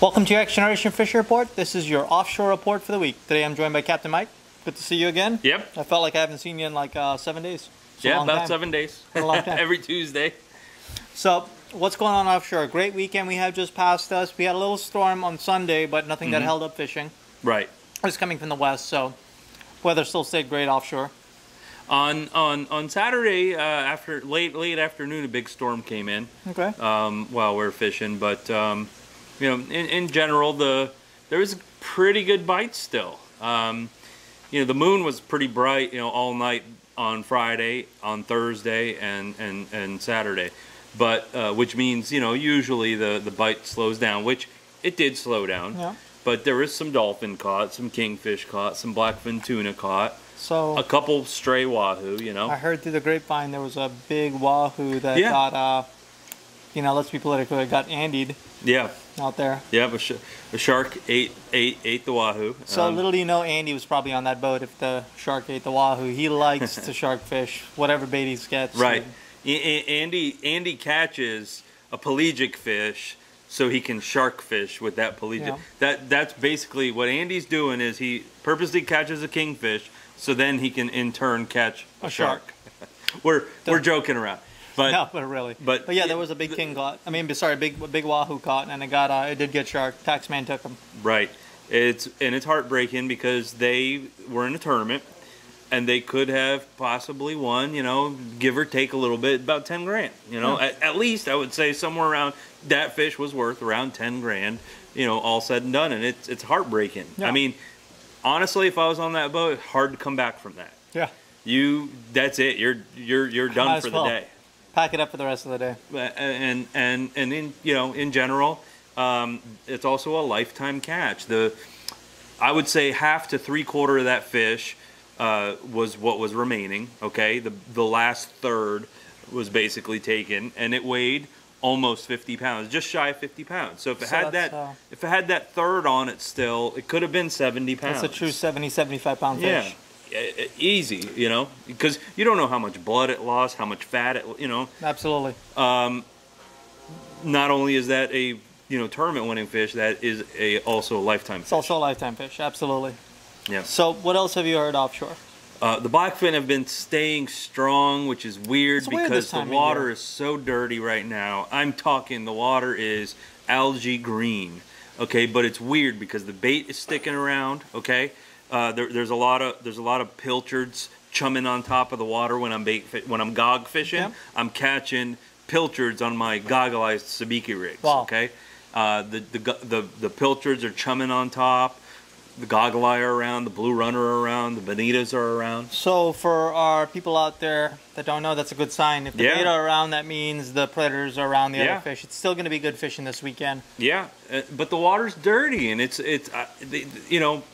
Welcome to your X Generation Fishing Report. This is your offshore report for the week. Today I'm joined by Captain Mike. Good to see you again. Yep. I felt like I haven't seen you in like 7 days. Yeah, about 7 days. A long time. Every Tuesday. So, what's going on offshore? Great weekend we had just passed us. We had a little storm on Sunday, but nothing that held up fishing. Right. It was coming from the west, so weather still stayed great offshore. On Saturday, after late afternoon, a big storm came in. Okay. While we were fishing, but you know, in general, there was pretty good bites still. You know, the moon was pretty bright, you know, all night on Friday, on Thursday, and Saturday, but which means, you know, usually the bite slows down, which it did slow down. Yeah. But there was some dolphin caught, some kingfish caught, some blackfin tuna caught. So a couple stray wahoo, you know. I heard through the grapevine there was a big wahoo that got, you know, let's be political, it got Andied. Yeah. Out there. Yeah, the shark ate the wahoo. So little do you know, Andy was probably on that boat if the shark ate the wahoo. He likes to shark fish, whatever bait he gets. Right. Andy catches a pelagic fish so he can shark fish with that pelagic. Yeah. That's basically what Andy's doing, is he purposely catches a kingfish so then he can in turn catch a shark. We're joking around. But, no, but really. But yeah, there was a big king caught. I mean, sorry, big wahoo caught, and it did get shark. Taxman took him. Right. It's heartbreaking because they were in a tournament, and they could have possibly won, you know, give or take a little bit, about 10 grand. You know, at least I would say somewhere around, that fish was worth around 10 grand. You know, all said and done, and it's heartbreaking. Yeah. I mean, honestly, if I was on that boat, hard to come back from that. Yeah. That's it. You're done for the day. Pack it up for the rest of the day. And in, you know, in general, it's also a lifetime catch. I would say half to 3/4 of that fish was what was remaining. Okay, the last third was basically taken, and it weighed almost 50 pounds, just shy of 50 pounds. So if it had that third on it still, it could have been 70 pounds. That's a true 75 pound fish. Yeah. Easy, you know, because you don't know how much blood it lost, how much fat it, you know. Absolutely. Not only is that a, you know, tournament winning fish, that is also a lifetime fish. It's also a lifetime fish, absolutely. Yeah. So what else have you heard offshore? The blackfin have been staying strong, which is weird because the water is so dirty right now. I'm talking, the water is algae green, okay, but it's weird because the bait is sticking around, okay. There's a lot of pilchards chumming on top of the water when I'm gog fishing. Yep. I'm catching pilchards on my goggle-eyed sabiki rigs. Wow. Okay, the pilchards are chumming on top. The goggle eye are around. The blue runner are around. The bonitas are around. So for our people out there that don't know, that's a good sign. If the bait are around, that means the predators are around the other fish. It's still going to be good fishing this weekend. Yeah, but the water's dirty, and it's you know.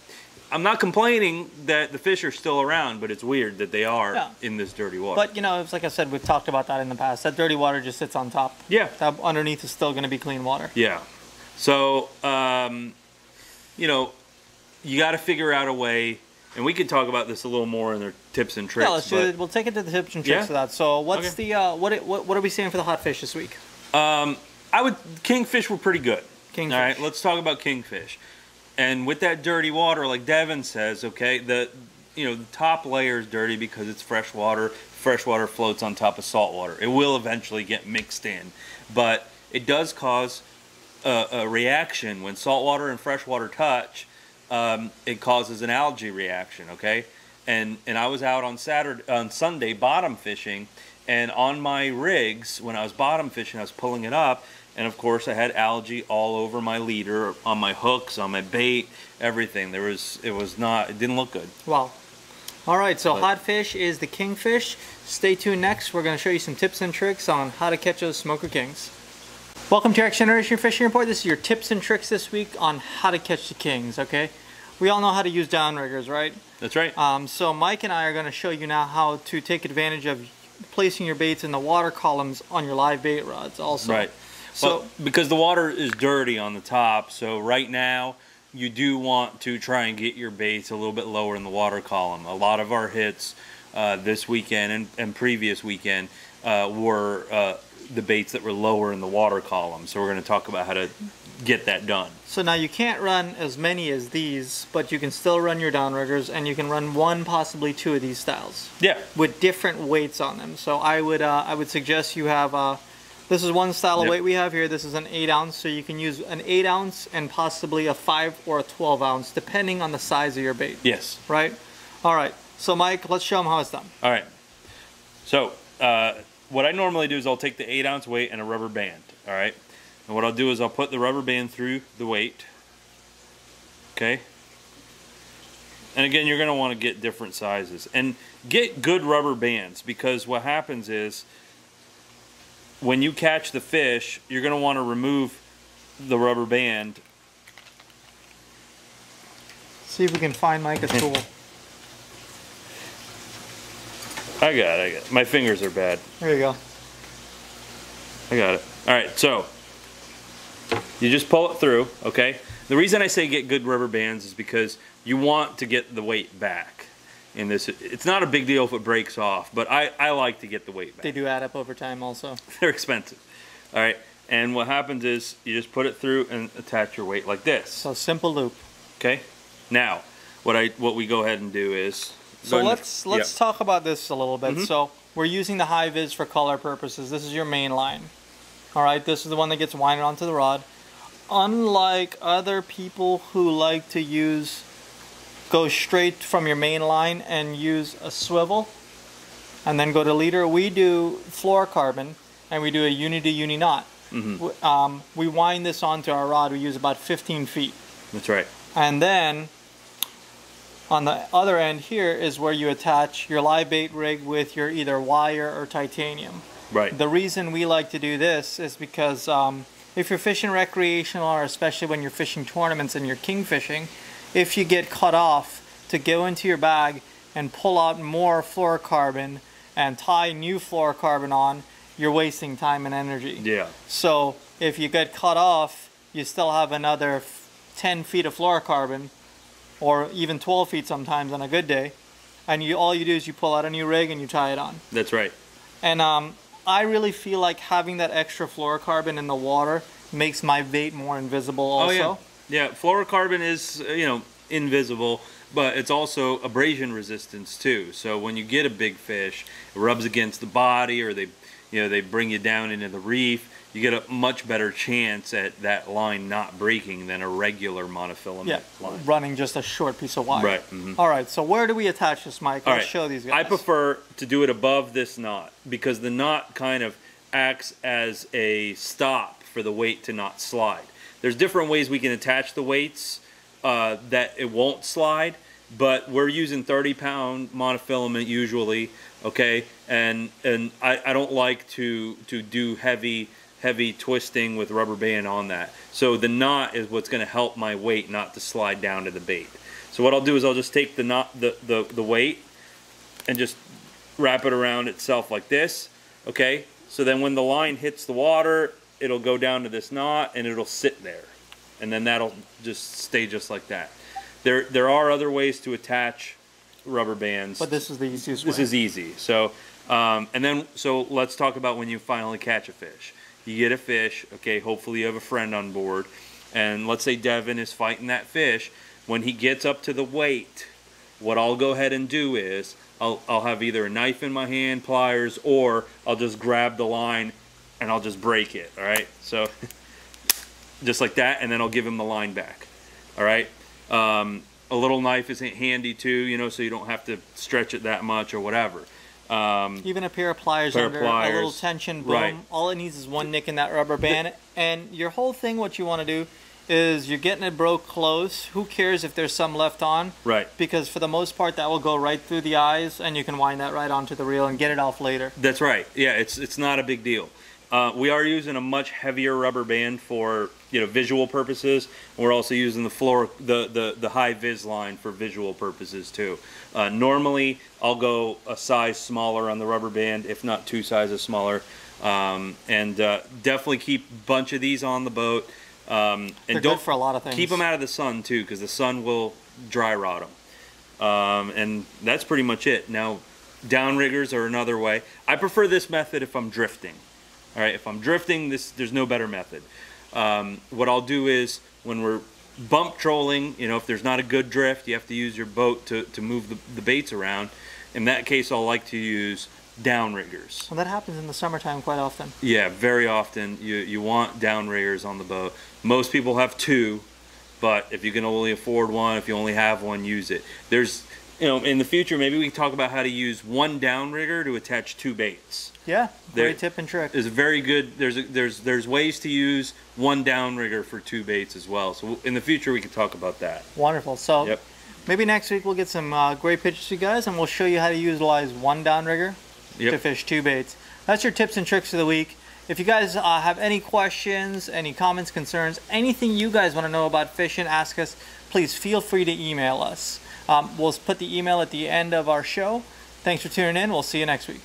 I'm not complaining that the fish are still around, but it's weird that they are in this dirty water. But, you know, it's like I said, we've talked about that in the past. That dirty water just sits on top. Yeah. Underneath is still going to be clean water. Yeah. So, you know, you got to figure out a way, and we could talk about this a little more in their tips and tricks. Yeah, let's do it. We'll take it to the tips and tricks of that. So, what's the what are we seeing for the hot fish this week? Kingfish were pretty good. Kingfish. All right, let's talk about kingfish. And with that dirty water, like Devin says, okay, the top layer is dirty because it's fresh water. Fresh water floats on top of salt water. It will eventually get mixed in, but it does cause a reaction when salt water and fresh water touch. It causes an algae reaction, okay? And I was out on Sunday bottom fishing, and on my rigs when I was bottom fishing, I was pulling it up. And of course, I had algae all over my leader, on my hooks, on my bait, everything. It didn't look good. Wow. All right, so hot fish is the kingfish. Stay tuned next. We're going to show you some tips and tricks on how to catch those smoker kings. Welcome to your X Generation Fishing Report. This is your tips and tricks this week on how to catch the kings, okay? We all know how to use downriggers, right? That's right. So Mike and I are going to show you now how to take advantage of placing your baits in the water columns on your live bait rods also. Right. So, because the water is dirty on the top, so right now you do want to try and get your baits a little bit lower in the water column. A lot of our hits this weekend and previous weekend were the baits that were lower in the water column. So we're going to talk about how to get that done. So now you can't run as many as these, but you can still run your downriggers, and you can run one, possibly two of these styles. Yeah. With different weights on them. So I would suggest you have, this is one style of weight we have here. This is an 8 ounce, so you can use an 8 ounce and possibly a 5 or a 12 ounce, depending on the size of your bait. Yes. Right? All right. So Mike, let's show them how it's done. All right. So what I normally do is I'll take the 8 ounce weight and a rubber band. All right. And what I'll do is I'll put the rubber band through the weight. Okay. And again, you're going to want to get different sizes and get good rubber bands, because what happens is when you catch the fish, you're going to want to remove the rubber band. See if we can find Mike a tool. I got it. My fingers are bad. There you go. I got it. All right, so you just pull it through, okay? The reason I say get good rubber bands is because you want to get the weight back. In this, it's not a big deal if it breaks off, but I like to get the weight back. They do add up over time also. They're expensive. All right, and what happens is you just put it through and attach your weight like this. So simple loop. Okay. Now, what we go ahead and do is. So let's talk about this a little bit. So we're using the high vis for color purposes. This is your main line. All right, this is the one that gets winded onto the rod. Unlike other people who like to go straight from your main line and use a swivel and then go to leader, we do fluorocarbon and we do a uni to uni knot. We wind this onto our rod. We use about 15 feet. That's right. And then on the other end here is where you attach your live bait rig with your either wire or titanium. Right. The reason we like to do this is because if you're fishing recreational, or especially when you're fishing tournaments and you're king fishing, if you get cut off, to go into your bag and pull out more fluorocarbon and tie new fluorocarbon on, you're wasting time and energy. Yeah. So if you get cut off, you still have another 10 feet of fluorocarbon, or even 12 feet sometimes on a good day, and all you do is you pull out a new rig and you tie it on. That's right. And I really feel like having that extra fluorocarbon in the water makes my bait more invisible also. Oh, yeah. Yeah, fluorocarbon is, invisible, but it's also abrasion resistance too. So when you get a big fish, it rubs against the body, or they bring you down into the reef, you get a much better chance at that line not breaking than a regular monofilament line. Running just a short piece of wire. Right. All right, so where do we attach this, Mike? Let's show these guys. I prefer to do it above this knot, because the knot kind of acts as a stop for the weight to not slide. There's different ways we can attach the weights that it won't slide, but we're using 30-pound monofilament usually, okay? And I don't like to do heavy twisting with rubber band on that. So the knot is what's going to help my weight not to slide down to the bait. So what I'll do is I'll just take the knot, the weight, and just wrap it around itself like this, okay? So then when the line hits the water, it'll go down to this knot and it'll sit there. And then that'll just stay just like that. There are other ways to attach rubber bands, but this is the easiest way. This is easy. So so let's talk about when you finally catch a fish. You get a fish, okay, hopefully you have a friend on board, and let's say Devin is fighting that fish. When he gets up to the weight, what I'll go ahead and do is I'll have either a knife in my hand, pliers, or I'll just grab the line and I'll just break it, all right? So just like that, and then I'll give him the line back, all right? A little knife is handy too, so you don't have to stretch it that much or whatever. Even a pair of pliers under a little tension, boom. Right. All it needs is one nick in that rubber band. And your whole thing, what you want to do is you're getting it broke close. Who cares if there's some left on? Right. Because for the most part, that will go right through the eyes, and you can wind that right onto the reel and get it off later. That's right. Yeah, it's not a big deal. We are using a much heavier rubber band for visual purposes. We're also using the high vis line for visual purposes too. Normally, I'll go a size smaller on the rubber band, if not 2 sizes smaller, and definitely keep a bunch of these on the boat. And they're good for a lot of things. Keep them out of the sun too, because the sun will dry rot them. And that's pretty much it. Now, downriggers are another way. I prefer this method if I'm drifting. All right, if I'm drifting, there's no better method. What I'll do is when we're bump trolling, you know, if there's not a good drift, you have to use your boat to move the baits around. In that case, I'll like to use downriggers. Well, that happens in the summertime quite often. Yeah, very often. You want downriggers on the boat. Most people have two, but if you can only afford one, if you only have one, use it. There's, you know, in the future, maybe we can talk about how to use one downrigger to attach two baits. Yeah, great tip and trick. There's a very good. There's ways to use one downrigger for two baits as well. So in the future, we can talk about that. Wonderful. So yep. Maybe next week we'll get some great pictures for you guys, and we'll show you how to utilize one downrigger to fish two baits. That's your tips and tricks of the week. If you guys have any questions, any comments, concerns, anything you guys want to know about fishing, ask us, please feel free to email us. We'll put the email at the end of our show. Thanks for tuning in. We'll see you next week.